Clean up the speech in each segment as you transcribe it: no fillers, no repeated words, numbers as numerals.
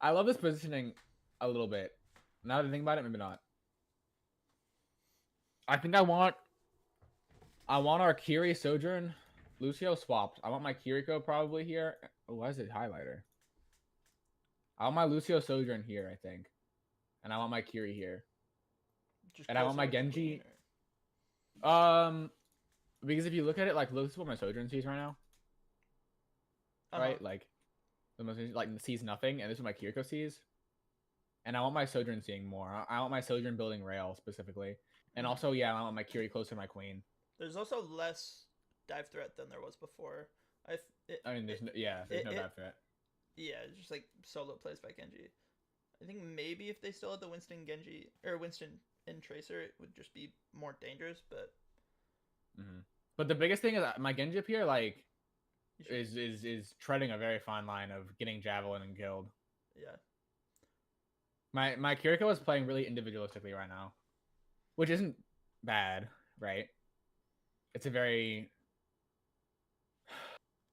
I love this positioning a little bit. Now that I think about it, maybe not. I think I want our Kiri Sojourn Lucio swapped. I want my Kiriko probably here. Oh, why is it highlighter? I want my Lucio Sojourn here, I think. And I want my Kiri here. Just And I want my closer to Genji. Queen, or... Because if you look at it, like, look at what my Sojourn sees right now. Right? Like, the most like sees nothing, and this is what my Kiriko sees. And I want my Sojourn seeing more. I want my Sojourn building rail specifically. And also, yeah, I want my Kiri closer to my Queen. There's also less dive threat than there was before. I mean, there's no dive threat. Yeah, it's just like solo plays by Genji. I think maybe if they still had the Winston Genji or Winston and Tracer, it would just be more dangerous. But But the biggest thing is my Genji up here, like, is treading a very fine line of getting javelin and killed. Yeah. My Kiriko is playing really individualistically right now, which isn't bad, right? It's a very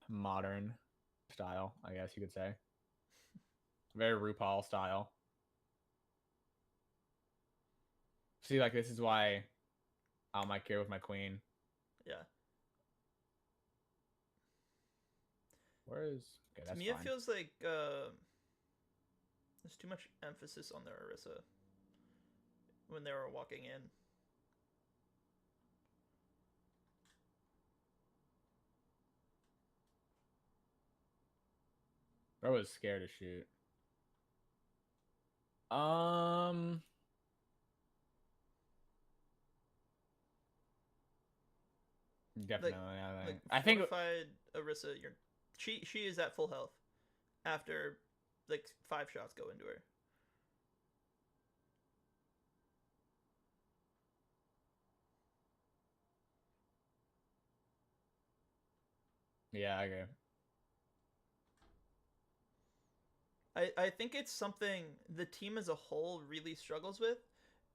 modern style, I guess you could say. Very RuPaul style. See, like, this is why I might care with my Queen. Yeah. Where is... Okay, to me, fine. It feels like there's too much emphasis on their Orisa when they were walking in. Bro was scared to shoot. Definitely. I think fortified Orisa, she is at full health after like 5 shots go into her. Yeah, I agree. I think it's something the team as a whole really struggles with,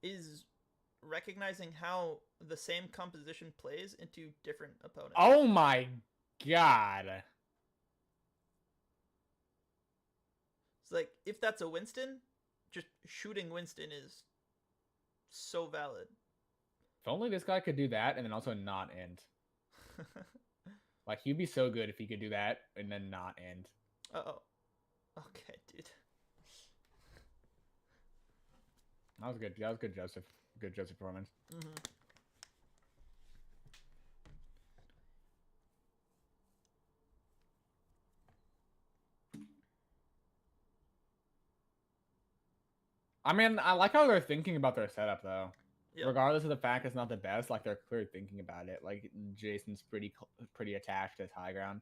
is recognizing how the same composition plays into different opponents. Oh my god. It's like, if that's a Winston, just shooting Winston is so valid. If only this guy could do that and then also not end. Like, he'd be so good if he could do that and then not end. Uh-oh. Okay, dude. That was good. That was good, Joseph. Good Joseph performance. I mean, I like how they're thinking about their setup, though. Yep. Regardless of the fact it's not the best, like, they're clearly thinking about it. Like, Jason's pretty attached to his high ground.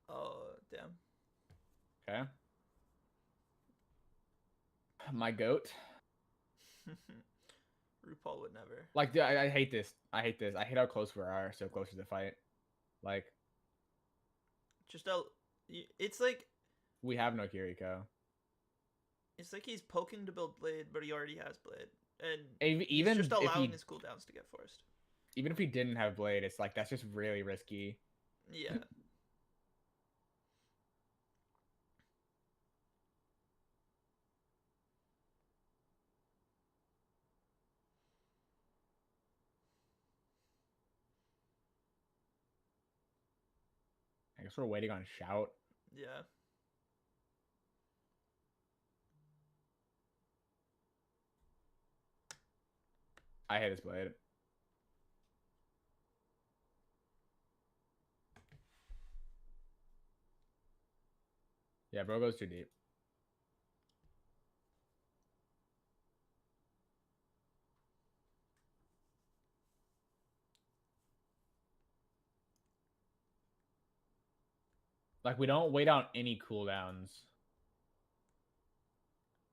Oh, damn. Okay. My goat. RuPaul would never. Like, dude, I hate this. I hate this. I hate how close we are so close to the fight. Like, just it's like we have no Kiriko. It's like he's poking to build Blade, but he already has Blade, and even he's just allowing his cooldowns to get forced. Even if he didn't have Blade, it's like that's just really risky. Yeah. I guess we're waiting on Shout. Yeah. I hate his Blade. Yeah, bro goes too deep. Like, we don't wait out any cooldowns.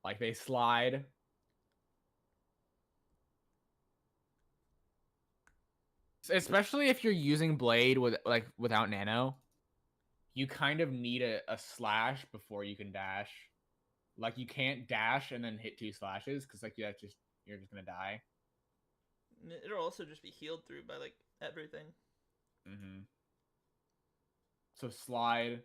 Like, they slide. Especially if you're using Blade without Nano. You kind of need a slash before you can dash. Like, you can't dash and then hit 2 slashes because, like, you're just gonna die. it'll also just be healed through by like everything. Mm-hmm. So slide,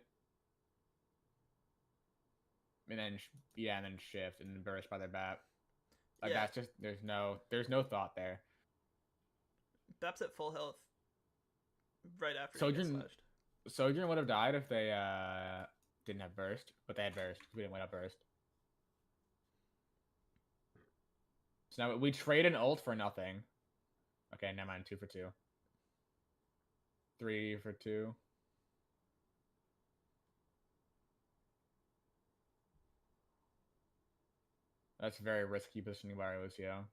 and then and then shift and burst by their bat. Like Yeah, that's just there's no thought there. Bap's at full health right after he gets Sojourn slashed. Sojourn would have died if they didn't have burst, but they had burst. We didn't win up burst. So now we trade an ult for nothing. Okay, never mind. 2 for 2. 3 for 2. That's very risky positioning by Lucio.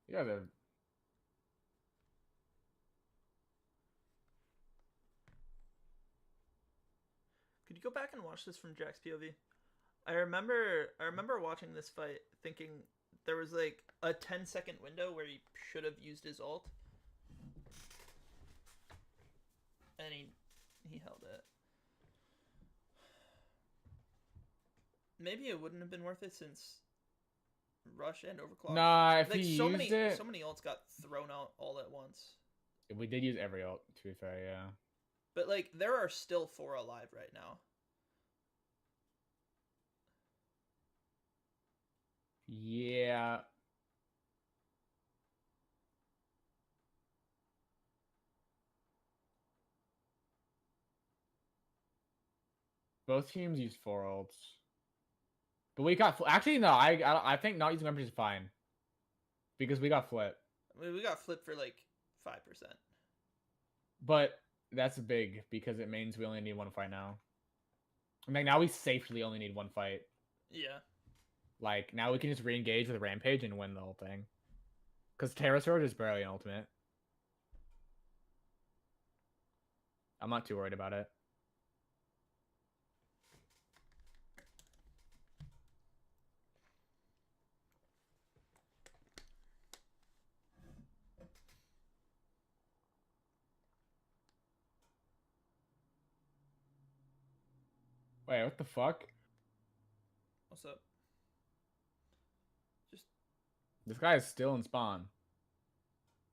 You guys are. Could you go back and watch this from Jack's POV? I remember watching this fight thinking there was like a 10-second window where he should have used his ult. And he held it. Maybe it wouldn't have been worth it since Rush and Overclock. Nah, if like he so used many it, so many ults got thrown out all at once. we did use every ult. To be fair, yeah. But like there are still 4 alive right now. Yeah. Both teams used 4 ults. But we got actually no. I think not using members is fine because we got flip. I mean, we got flipped for like 5%. But that's big because it means we only need 1 fight now. Like now we safely only need 1 fight. Yeah. Like now we can just re-engage with Rampage and win the whole thing. Because Terra Sword is barely an ultimate. I'm not too worried about it. Wait, what the fuck? What's up? Just This guy is still in spawn.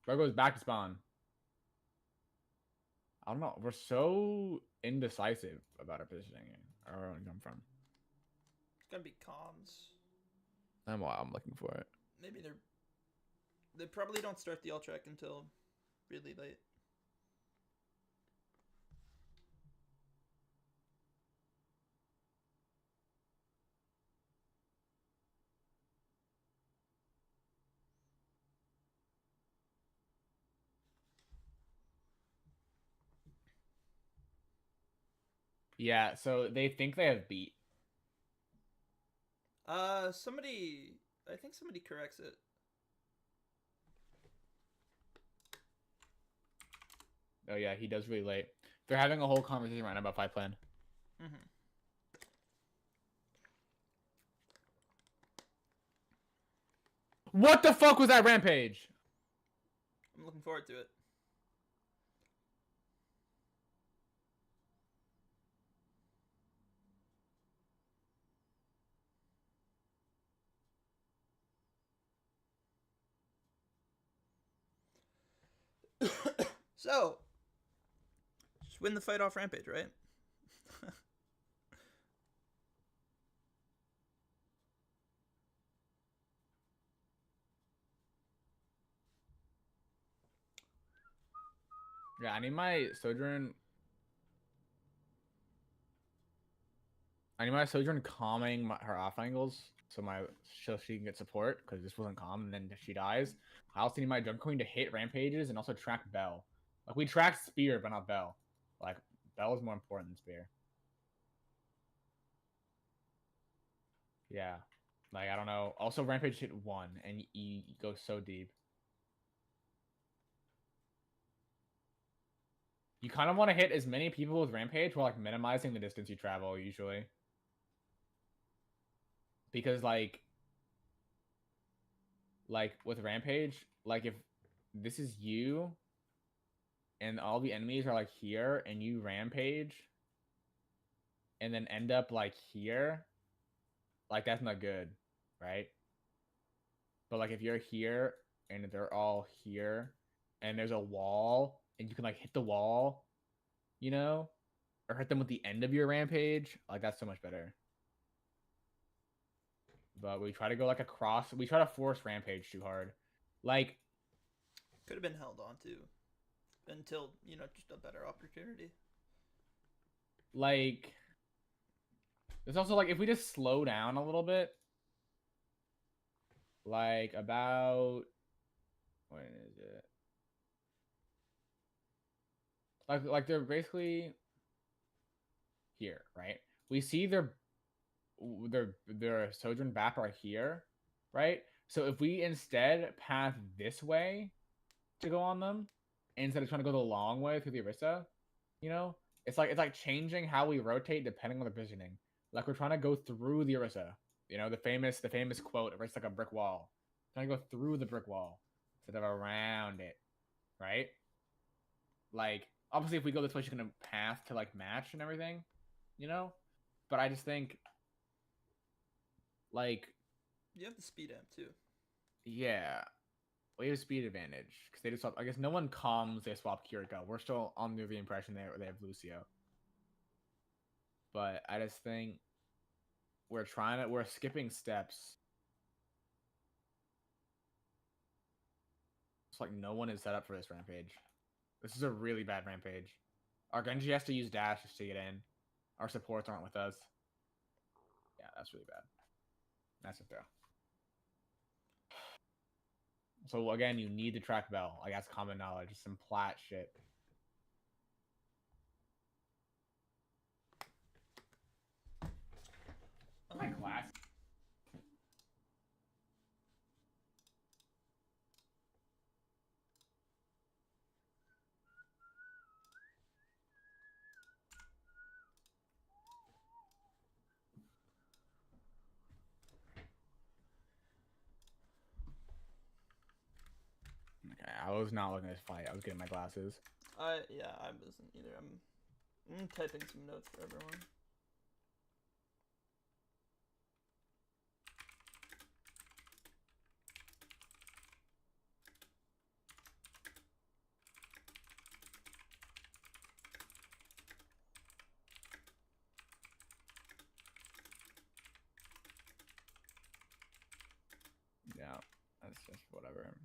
Bro goes back to spawn. I don't know. We're so indecisive about our positioning or where we come from. it's gonna be comms. I'm looking for it. Maybe they probably don't start the ult track until really late. Yeah, so they think they have beat. Somebody, I think somebody corrects it. Oh yeah, he does really late. They're having a whole conversation right now about fight plan. Mm-hmm. What the fuck was that Rampage? I'm looking forward to it. So, just win the fight off Rampage, right? Yeah, I need my Sojourn. I need my Sojourn calming her off angles so she can get support because this wasn't calm and then she dies. I also need my Jump Queen to hit Rampages and also track Bell. Like we track Spear but not Bell. Like Bell is more important than Spear. Yeah. Like I don't know. Also Rampage hit 1 and you go so deep. You kind of want to hit as many people with Rampage while like minimizing the distance you travel usually. Because like with Rampage, like if this is you and all the enemies are like here and you Rampage and then end up like here, like that's not good, right? But like if you're here and they're all here and there's a wall and you can like hit the wall, you know, or hit them with the end of your rampage, like that's so much better. But we try to go like across. We try to force rampage too hard. Like Could have been held on to until, you know, just a better opportunity. like there's also like if we just slow down a little bit, like about when is it? Like they're basically here, right? We see their sojourn back are here, right? So if we instead path this way to go on them, instead of trying to go the long way through the Orisa, you know, it's like changing how we rotate depending on the positioning. Like we're trying to go through the Orisa, you know, the famous quote, it's like a brick wall. Trying to go through the brick wall instead of around it, right? Like obviously if we go this way, she's gonna path to like match and everything, you know. But I just think like You have the speed amp too. yeah, we have a speed advantage because they just swap. I guess no one comes. They swap Kiriko. We're still under the impression they have Lucio. But I just think we're skipping steps. It's like no one is set up for this rampage. This is a really bad rampage. Our Genji has to use dash just to get in. Our supports aren't with us. Yeah, that's really bad. That's it though. So again, you need the track bell. Like that's common knowledge. It's some plat shit. My class. Okay, I was not looking at this fight. I was getting my glasses. I wasn't either. I'm typing some notes for everyone. Yeah, that's just whatever.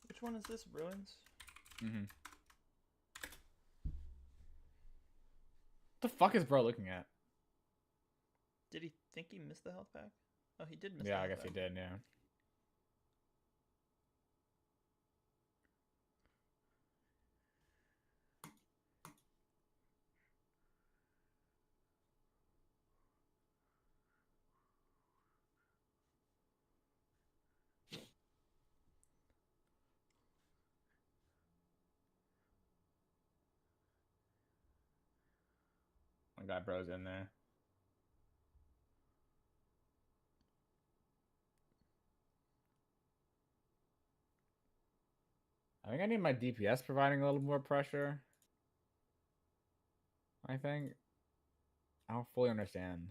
Which one is this? Ruins? Mm-hmm. What the fuck is bro looking at? Did he think he missed the health pack? Oh, he did miss the Yeah, I health guess pack. he did, yeah. I got bros in there. I think I need my DPS providing a little more pressure. I think. I don't fully understand.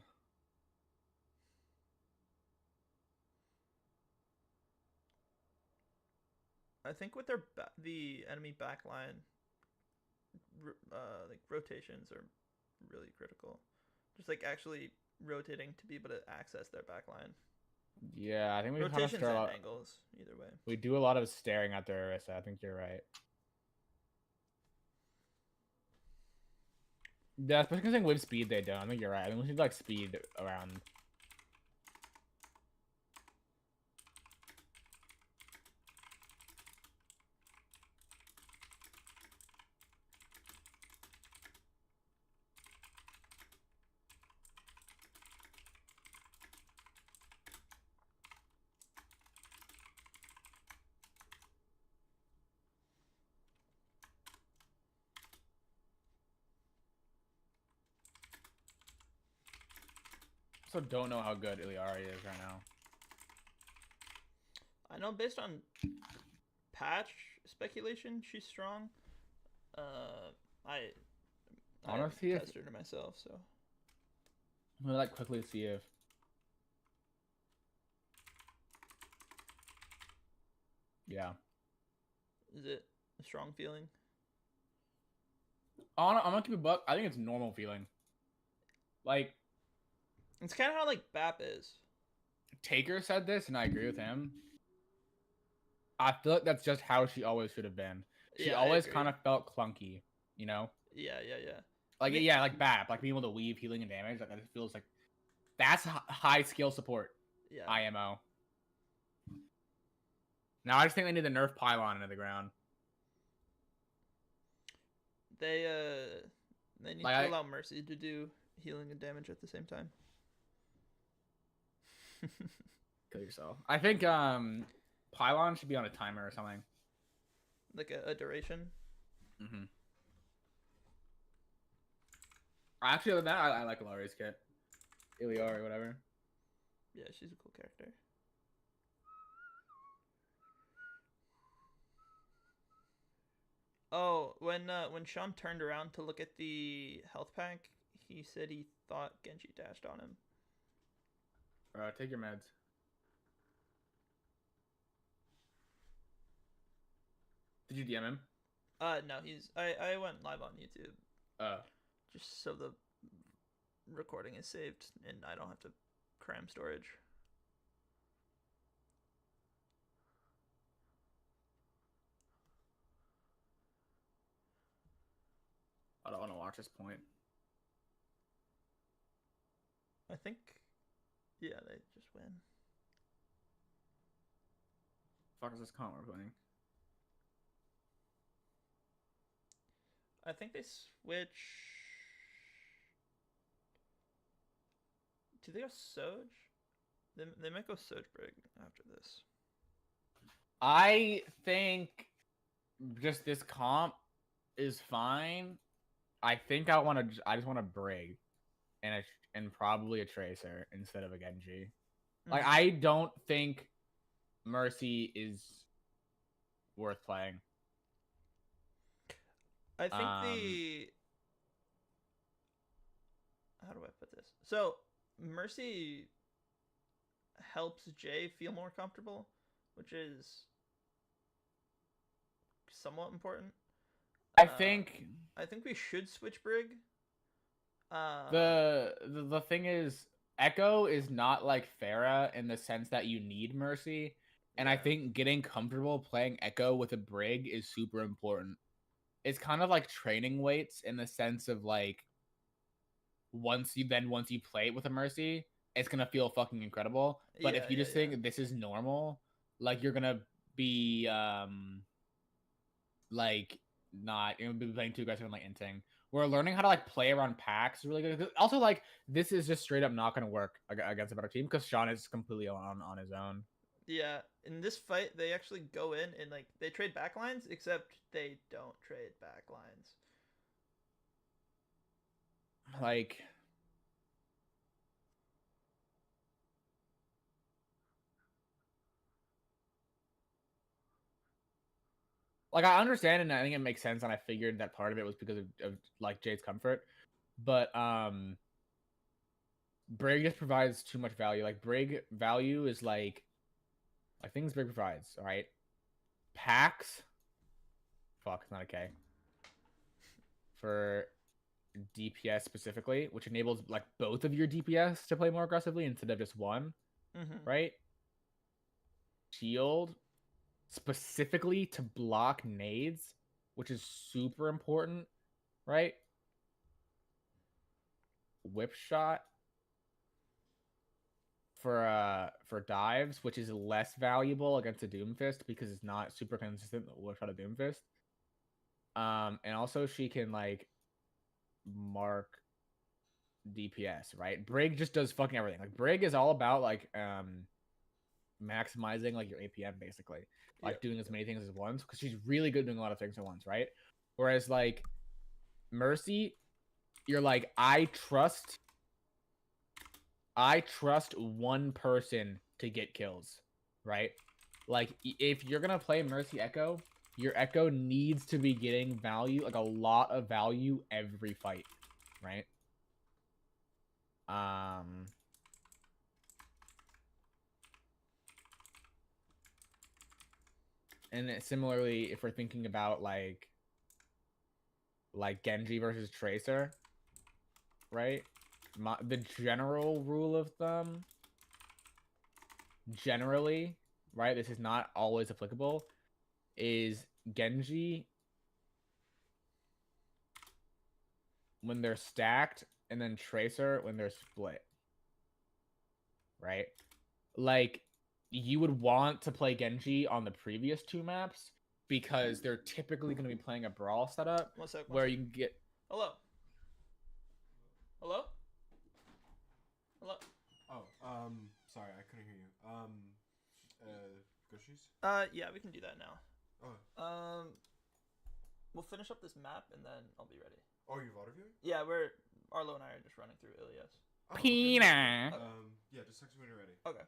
I think with the enemy backline, like rotations are really critical. Just like actually rotating to be able to access their backline. Yeah, I think we kind of Rotations start a and lot. angles, either way. We do a lot of staring at their wrist. I think you're right. Yeah, especially considering with speed they don't. I think you're right. I think we should like speed around. Also, don't know how good Iliari is right now. I know based on patch speculation, she's strong. I Honestly, haven't if tested her myself, so I'm gonna like quickly see if. Yeah. is it a strong feeling? I'm gonna keep a buck. I think it's normal feeling. Like It's kind of how like BAP is. Taker said this, and I agree with him. I feel like that's just how she always should have been. She Yeah, I always agree. kind of felt clunky, you know? Yeah. Like yeah, like BAP, like being able to weave healing and damage. Like that feels like that's high skill support. Yeah. IMO. Now I just think they need the nerf pylon into the ground. They need Like to allow Mercy to do healing and damage at the same time. Kill yourself. I think pylon should be on a timer or something. Like a duration. Mm-hmm. Actually, other than that, I like Ilari's kit. Iliari, whatever. Yeah, she's a cool character. Oh, when Sean turned around to look at the health pack, he said he thought Genji dashed on him. Take your meds. Did you DM him? No, I went live on YouTube. Just so the recording is saved and I don't have to cram storage. I don't want to watch this point. I think, yeah, they just win. Fuck is this comp we're playing? I think they switch. Do they go Soj? They might go Soj Brig after this. I think just this comp is fine. I think I just want a Brig and probably a Tracer instead of a Genji. Like I don't think Mercy is worth playing. I think the how do I put this? So Mercy helps Jay feel more comfortable, which is somewhat important. I think we should switch Brig. The thing is, Echo is not like Pharah in the sense that you need Mercy, and I think getting comfortable playing Echo with a Brig is super important. It's kind of like training weights in the sense of like once you play it with a Mercy, it's gonna feel fucking incredible. But if you just think this is normal, like you're gonna be like not you're gonna be playing too aggressive and like inting. We're learning how to like play around packs really good. Also, like this is just straight up not gonna work against a better team because Sean is completely on his own. Yeah, in this fight, they actually go in and like they trade backlines, except they don't trade backlines. like I understand and I think it makes sense, and I figured that part of it was because of like Jade's comfort, but Brig just provides too much value. Like Brig value is like things Brig provides. All right, packs. Fuck, it's not okay for DPS specifically, which enables like both of your DPS to play more aggressively instead of just one. Right. Shield specifically to block nades, which is super important. Right. Whip shot for dives, which is less valuable against a Doomfist because it's not super consistent with whip shot of Doomfist. And also she can like mark DPS, right? Brig just does fucking everything. Like Brig is all about like maximizing like your APM basically, like doing as many things as once because she's really good doing a lot of things at once, right? Whereas like Mercy, you're like I trust one person to get kills, right? Like if you're gonna play Mercy Echo, your Echo needs to be getting value, like a lot of value every fight, right? And similarly, if we're thinking about like Genji versus Tracer, right? The general rule of thumb, generally, right? This is not always applicable. Is Genji when they're stacked, and then Tracer when they're split, right? Like you would want to play Genji on the previous two maps because they're typically going to be playing a brawl setup where you can get. Hello. Hello. Hello. Oh, sorry, I couldn't hear you. Gushies? Yeah, we can do that now. Oh. We'll finish up this map and then I'll be ready. Oh, you're auto viewing? Yeah, Arlo and I are just running through Ilias. Oh, Pina. okay. Yeah, just text me when you're ready. Okay.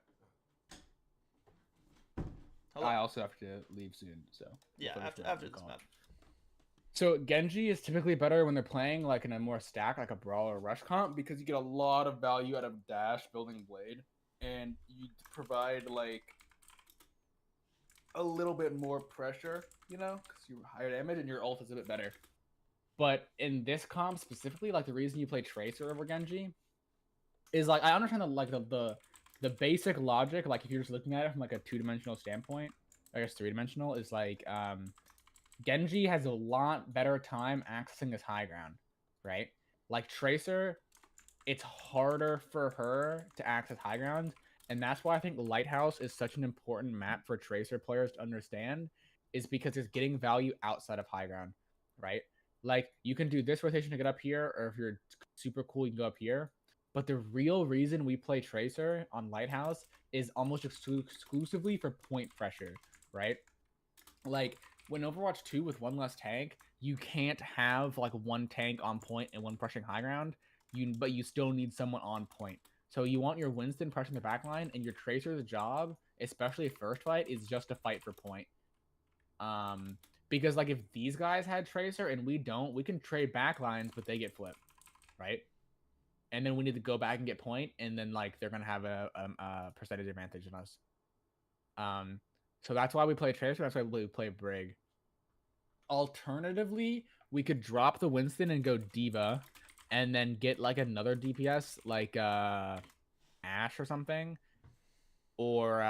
Hello? I also have to leave soon, so yeah, after this map. So Genji is typically better when they're playing like in a more stack, like a brawl or rush comp, because you get a lot of value out of dash, building blade, and you provide like a little bit more pressure, you know, because you're higher damage and your ult is a bit better. But in this comp specifically, like the reason you play Tracer over Genji is like I understand the basic logic. Like if you're just looking at it from like a 2-dimensional standpoint, I guess 3-dimensional is like Genji has a lot better time accessing this high ground, right? Like Tracer, it's harder for her to access high ground, and that's why I think Lighthouse is such an important map for Tracer players to understand, is because it's getting value outside of high ground, right? Like you can do this rotation to get up here, or if you're super cool, you can go up here. But the real reason we play Tracer on Lighthouse is almost exclusively for point pressure, right? Like when Overwatch 2 with one less tank, you can't have like one tank on point and one pressuring high ground. But you still need someone on point. So you want your Winston pressing the backline, and your Tracer's job, especially first fight, is just to fight for point. Because like if these guys had Tracer and we don't, we can trade backlines, but they get flipped, right? And then we need to go back and get point, and then like they're gonna have a percentage advantage on us. So that's why we play Tracer. That's why we play Brig. Alternatively, we could drop the Winston and go Diva, and then get like another DPS like Ash or something, or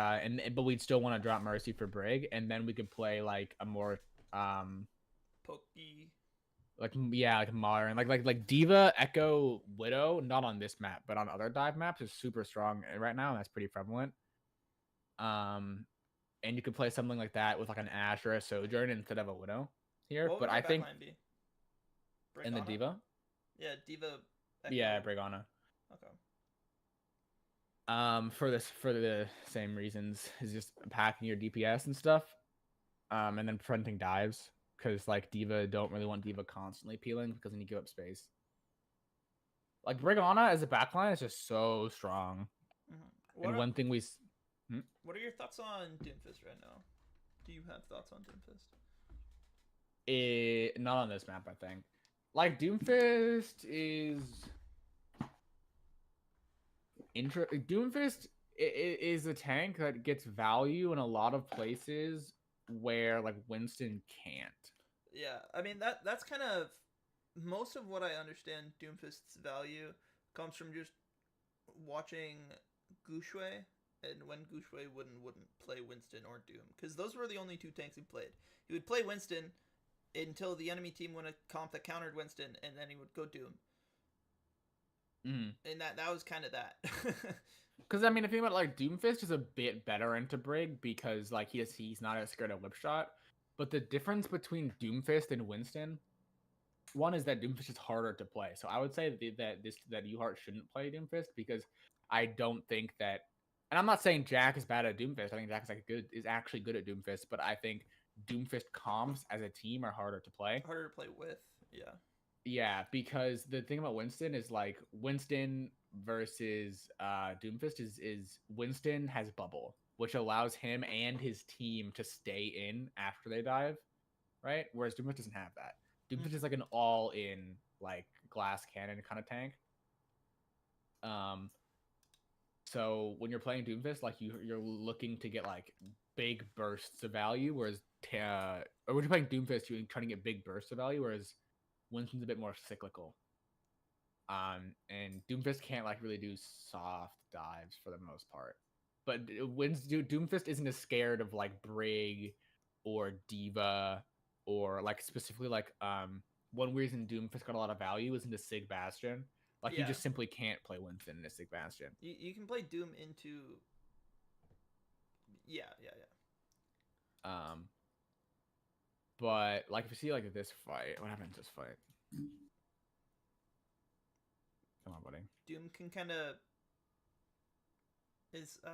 but we'd still want to drop Mercy for Brig, and then we could play like a more Pokey. Like modern, like Diva, Echo, Widow, not on this map, but on other dive maps is super strong right now, and that's pretty prevalent. And you could play something like that with like an Ash or a Sojourn instead of a Widow here. What but would I think be? in the Diva, yeah, Diva. Echo. Yeah, Brigana. Okay. For the same reasons, is just packing your DPS and stuff, and then preventing dives. Because like Diva don't really want Diva constantly peeling because then you give up space. Like Brigana as a backline is just so strong. And one thing what are your thoughts on Doomfist right now? Do you have thoughts on Doomfist? Not on this map, I think. Like Doomfist is Doomfist is a tank that gets value in a lot of places where like Winston can't. Yeah, I mean that's kind of most of what I understand Doomfist's value comes from just watching Gushui and when Gushui wouldn't play Winston or Doom, because those were the only two tanks he played. He would play Winston until the enemy team won a comp that countered Winston, and then he would go Doom. And that was kind of that. Because I mean, if you think about like Doomfist is a bit better into Brig because like he's not as scared of whip shot. But the difference between Doomfist and Winston, one is that Doomfist is harder to play. So I would say that Uhart shouldn't play Doomfist because I don't think that. And I'm not saying Jack is bad at Doomfist. I think Jack is actually good at Doomfist. But I think Doomfist comps as a team are harder to play. Harder to play with, yeah. Yeah, because the thing about Winston is like Winston versus Doomfist is Winston has bubble, which allows him and his team to stay in after they dive, right? Whereas Doomfist doesn't have that. Doomfist is like an all-in like glass cannon kind of tank. So when you're playing Doomfist, like you're looking to get like big bursts of value, whereas or when you're playing Doomfist, you're trying to get big bursts of value, whereas Winston's a bit more cyclical. And Doomfist can't like really do soft dives for the most part. But Doomfist isn't as scared of like Brig or Diva or like specifically like one reason Doomfist got a lot of value is into Sig Bastion. Like you just simply can't play Winston in a Sig Bastion. You can play Doom into yeah. But like if you see like this fight, what happens this fight? Come on, buddy. Doom can kind of what's the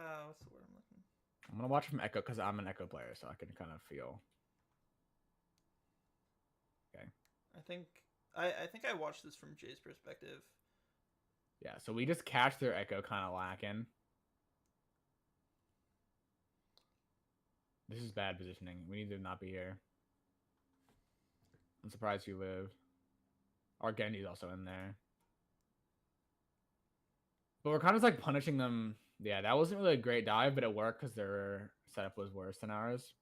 word I'm looking? I'm gonna watch from Echo because I'm an Echo player, so I can kind of feel. Okay. I think I watched this from Jay's perspective. Yeah, so we just catch their Echo kind of lacking. This is bad positioning. We need to not be here. I'm surprised you live. Argendi's also in there. But we're kind of like punishing them. Yeah, that wasn't really a great dive, but it worked because their setup was worse than ours.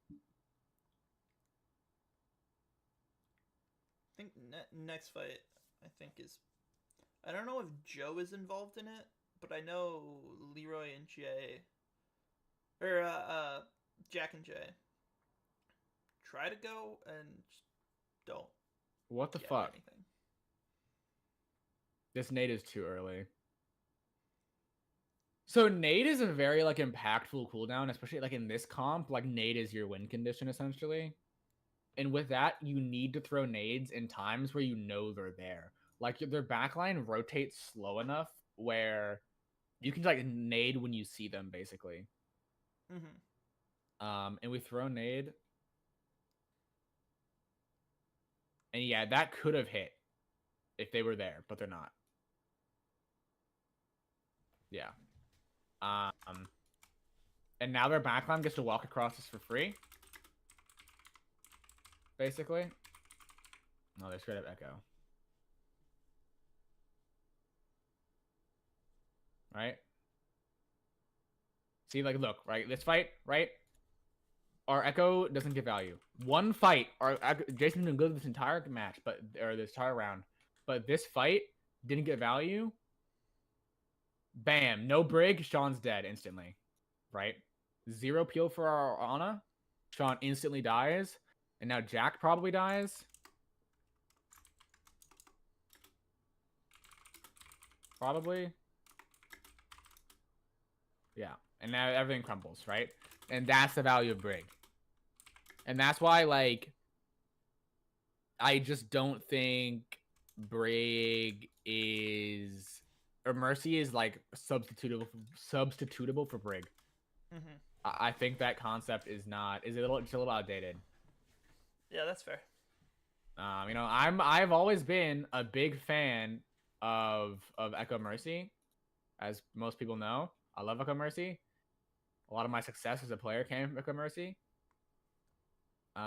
I think next fight, I think is... I don't know if Joe is involved in it, but I know Leroy and Jay... Or, Jack and Jay try to go and just don't. What the fuck? Anything. This nade is too early. So nade is a very like impactful cooldown, especially like in this comp. Like nade is your win condition essentially, and with that you need to throw nades in times where you know they're there. Like their backline rotates slow enough where you can like nade when you see them basically. And we throw nade. And yeah, that could have hit if they were there, but they're not. Yeah. And now their backline gets to walk across this for free. Basically. No, they're straight up Echo. Right? See, like, look, right? This fight, right? Our Echo doesn't get value. One fight, Jason's been good this entire match, or this entire round. But this fight didn't get value. Bam, no Brig, Sean's dead instantly. Right? 0 peel for our Ana. Sean instantly dies. And now Jack probably dies. Probably. Yeah. And now everything crumbles, right? And that's the value of Brig. And that's why, like, I just don't think Brig is... Or Mercy is, like, substitutable for Brig. I think that concept is not... It's a little outdated. Yeah, that's fair. You know, I've always been a big fan of Echo Mercy, as most people know. I love Echo Mercy. A lot of my success as a player came from Echo Mercy. But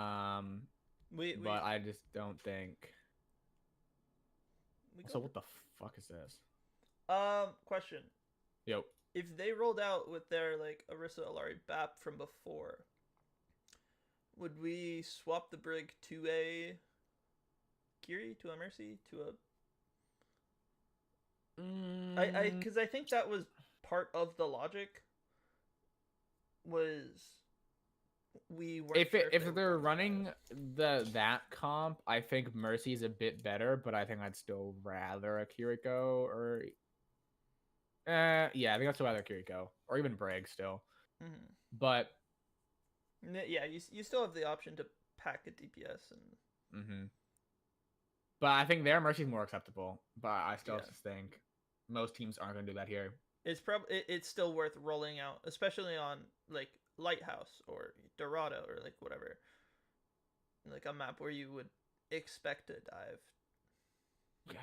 I just don't think. So what the fuck is this? Question. Yo. If they rolled out with their like Orisa Alari BAP from before, would we swap the Brig to a Kiri, to a Mercy, to a because I think that was part of the logic was we weren't if they're running that comp, I think Mercy's a bit better, but I think I'd still rather a Kiriko or yeah, I think I'd still rather Kiriko or even Brig still. But yeah, you still have the option to pack a DPS and but I think their Mercy's more acceptable. But I still just think most teams aren't gonna do that here. It's still worth rolling out, especially on like Lighthouse or Dorado or like whatever, like a map where you would expect to dive. Okay.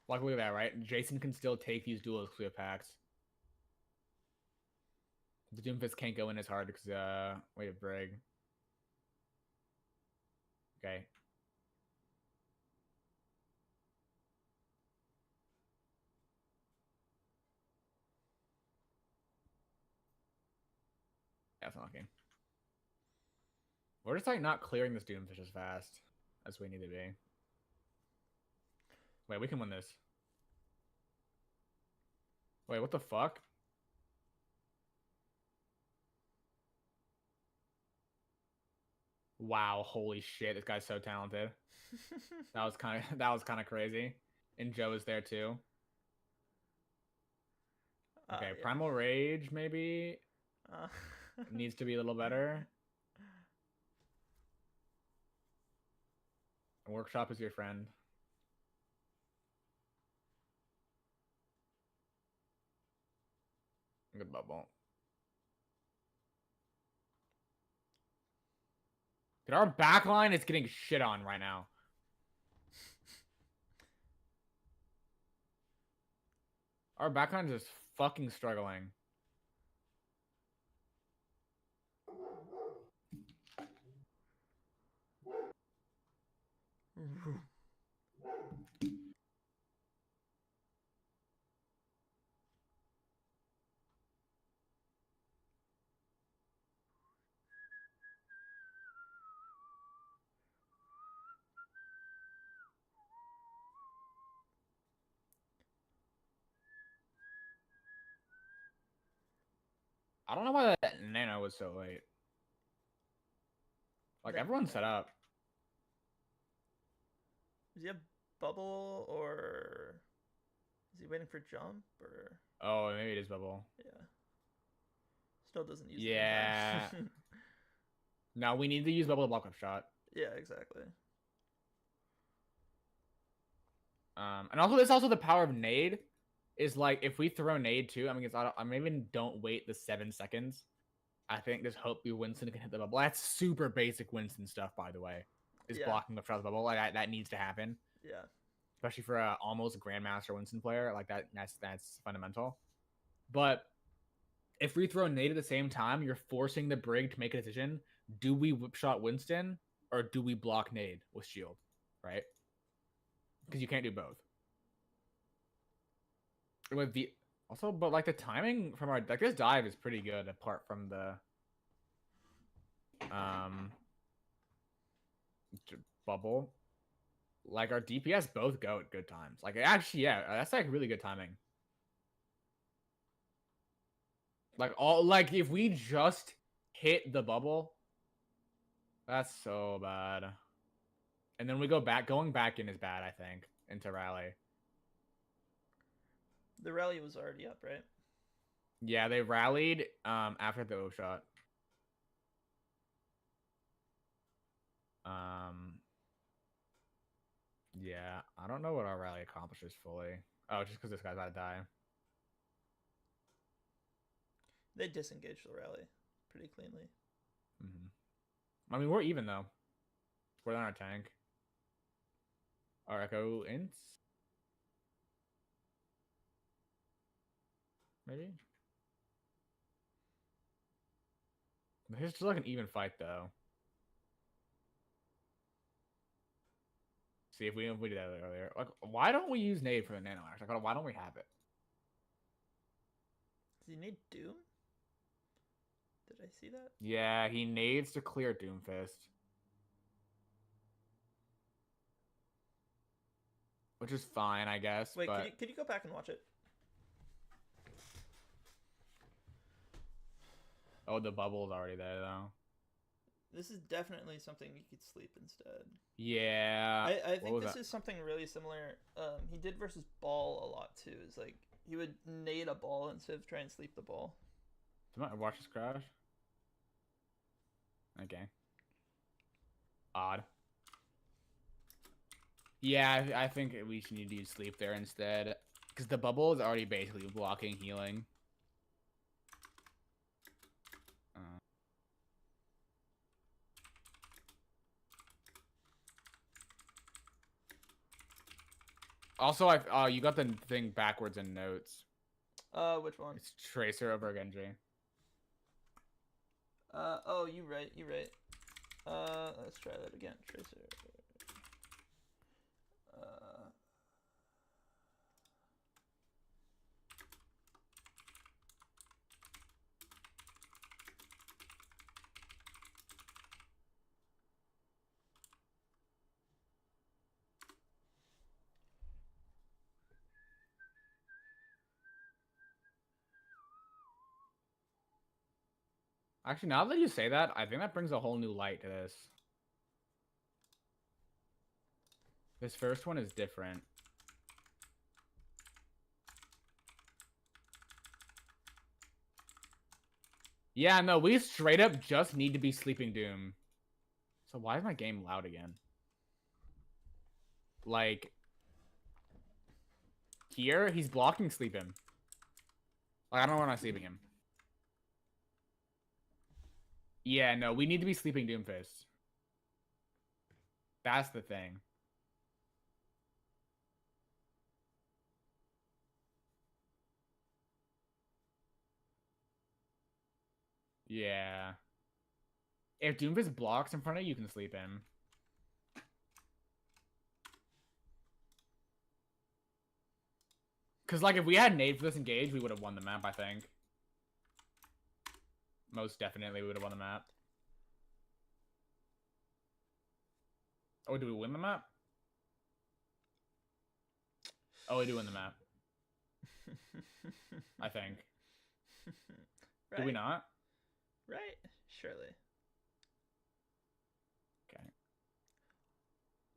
Like, look at that, right? Jason can still take these duels clear packs. The Doomfist can't go in as hard because wait a Brig. Okay. That's not okay. We're just like not clearing this Doomfish as fast as we need to be. Wait, we can win this. Wait, what the fuck? Wow, holy shit, this guy's so talented. that was kind of crazy. And Joe is there too. Okay, yeah. Primal Rage maybe needs to be a little better. Workshop is your friend. Good bubble. Dude, our backline is getting shit on right now. Our backline is just fucking struggling. I don't know why that nano was so late. Like, everyone's set up. Does he have bubble or is he waiting for jump or? Oh, maybe it is bubble. Yeah. Still doesn't use. Yeah. No, we need to use bubble to block up shot. Yeah, exactly. And also this the power of nade is like if we throw nade too. I mean, I maybe don't wait the 7 seconds. I think just hope your Winston can hit the bubble. That's super basic Winston stuff, by the way. Is blocking up shot bubble like that needs to happen. Yeah. Especially for a almost Grandmaster Winston player like that. That's fundamental. But if we throw nade at the same time, you're forcing the Brig to make a decision. Do we whip shot Winston or do we block nade with shield? Right? Because you can't do both. With the also, but like the timing from our like this dive is pretty good apart from the bubble. Like our DPS both go at good times. Like actually, yeah, that's like really good timing. Like if we just hit the bubble, that's so bad. And then we go back. Going back in is bad, I think, into rally. The rally was already up, right? Yeah, they rallied after the O shot. Yeah, I don't know what our rally accomplishes fully. Oh, just because this guy's about to die. They disengaged the rally pretty cleanly. I mean, we're even though. We're on our tank. Our Echo ints? Maybe? It's still like an even fight, though. See if we did that earlier. Like, why don't we use nade for the nano axe? Like, why don't we have it? Does he need Doom? Did I see that? Yeah, he nades to clear Doomfist. Which is fine, I guess. Wait, but... could you go back and watch it? Oh, the bubble's already there, though. This is definitely something you could sleep instead. Yeah. I think this is something really similar. He did versus Ball a lot, too. Is like, he would nade a ball instead of trying to sleep the ball. Watch this crash. Okay. Odd. Yeah, I think we should need to use sleep there instead. Because the bubble is already basically blocking healing. Also, you got the thing backwards in notes. Which one? It's Tracer over Genji. Oh, you right. Let's try that again. Tracer. Actually, now that you say that, I think that brings a whole new light to this. This first one is different. Yeah, no, we straight up just need to be Sleeping Doom. So why is my game loud again? Like, here, he's blocking Sleep Him. Like, I don't know when I'm sleeping him. Yeah, no, we need to be Sleeping Doomfist. That's the thing. Yeah. If Doomfist blocks in front of you, you can sleep him. Because, like, if we had nade for this engage, we would have won the map, I think. Most definitely, we would have won the map. Oh, do we win the map? Oh, we do win the map. I think. Right. Do we not? Right? Surely. Okay.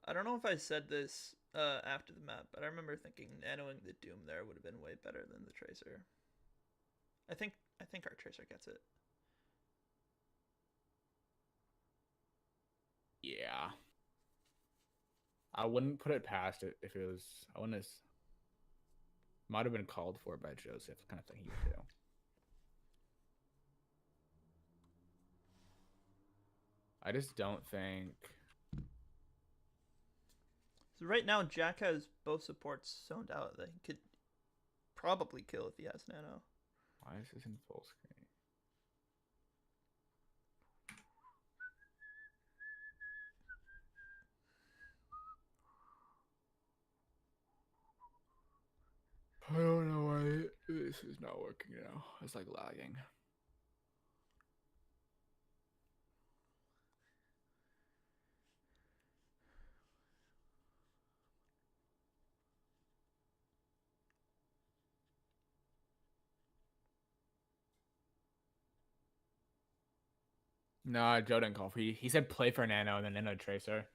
I don't know if I said this after the map, but I remember thinking nanoing the Doom there would have been way better than the Tracer. I think our Tracer gets it. Yeah. I wouldn't put it past it if it was... I wouldn't... Might have been called for by Joseph, kind of thing he would do. I just don't think... So right now, Jack has both supports zoned out that he could probably kill if he has nano. Why is this in full screen? I don't know why this is not working now. It's like lagging. No, Joe didn't call for he said play for Nano and then Nano Tracer.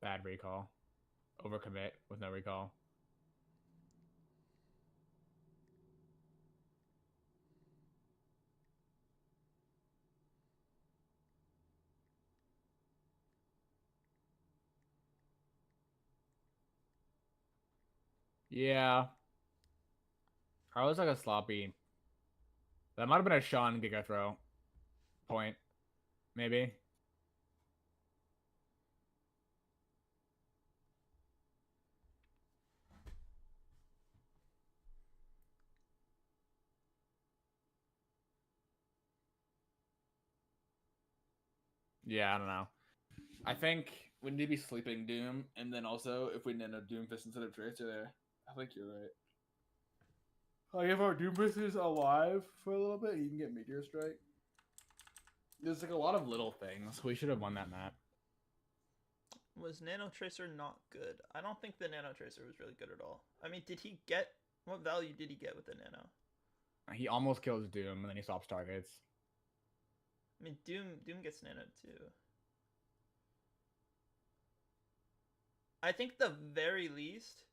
Bad recall. Overcommit with no recall. Yeah. I was like a sloppy. That might have been a Sean Giga throw point, maybe. Yeah, I don't know. I think we need to be sleeping Doom, and then also if we nano Doomfist instead of Tracer there, I think you're right. Like if our Doomfist is alive for a little bit, you can get Meteor Strike. There's like a lot of little things. We should have won that map. Was Nano Tracer not good? I don't think the Nano Tracer was really good at all. I mean, did he get... What value did he get with the Nano? He almost kills Doom, and then he stops targets. I mean, Doom gets Nano too. I think the very least...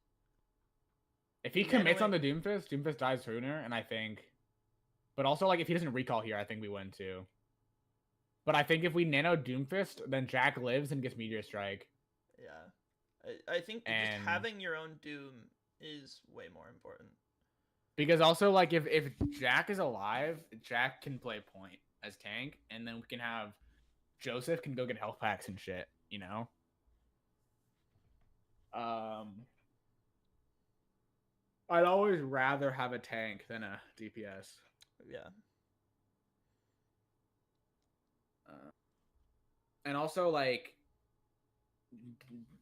If he commits on the Doomfist, Doomfist dies sooner, and I think... But also, like, if he doesn't recall here, I think we win too. But I think if we nano Doomfist, then Jack lives and gets Meteor Strike. Yeah. I think just having your own Doom is way more important. Because also, like, if Jack is alive, Jack can play point as tank, and then we can have... Joseph can go get health packs and shit, you know? I'd always rather have a tank than a DPS. Yeah. And also, like,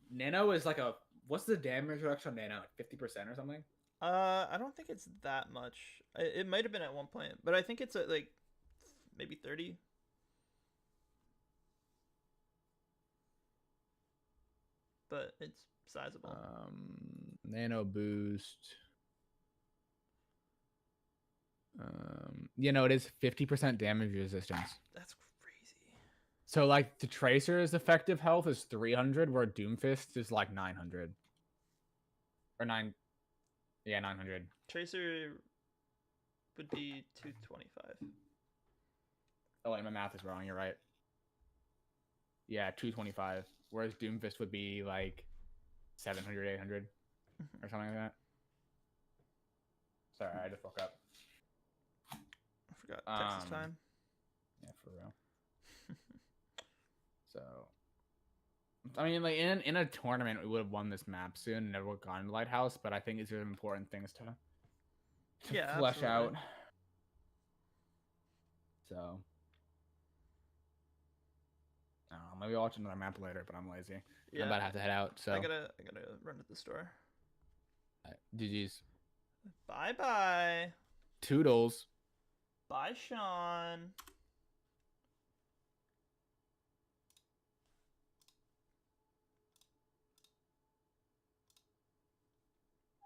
Nano is like a... What's the damage reduction on Nano? 50% or something? I don't think it's that much. It might have been at one point, but I think it's at, like, maybe 30. But it's sizable. Nano boost... you know, it is 50% damage resistance. That's crazy. So, like, the Tracer's effective health is 300, where Doomfist is, like, 900. Or 9... Yeah, 900. Tracer would be 225. Oh, wait, my math is wrong. You're right. Yeah, 225. Whereas Doomfist would be, like, 700, 800. Or something like that. Sorry, I just woke up. I forgot Texas time. Yeah, for real. So, I mean, like in a tournament, we would have won this map soon and never would have gone to Lighthouse. But I think these are important things to flesh absolutely. out. So, I don't know, maybe I'll watch another map later. But I'm lazy. Yeah. I'm about to have to head out. So I gotta run to the store. GG's. Bye. Toodles. Bye, Sean.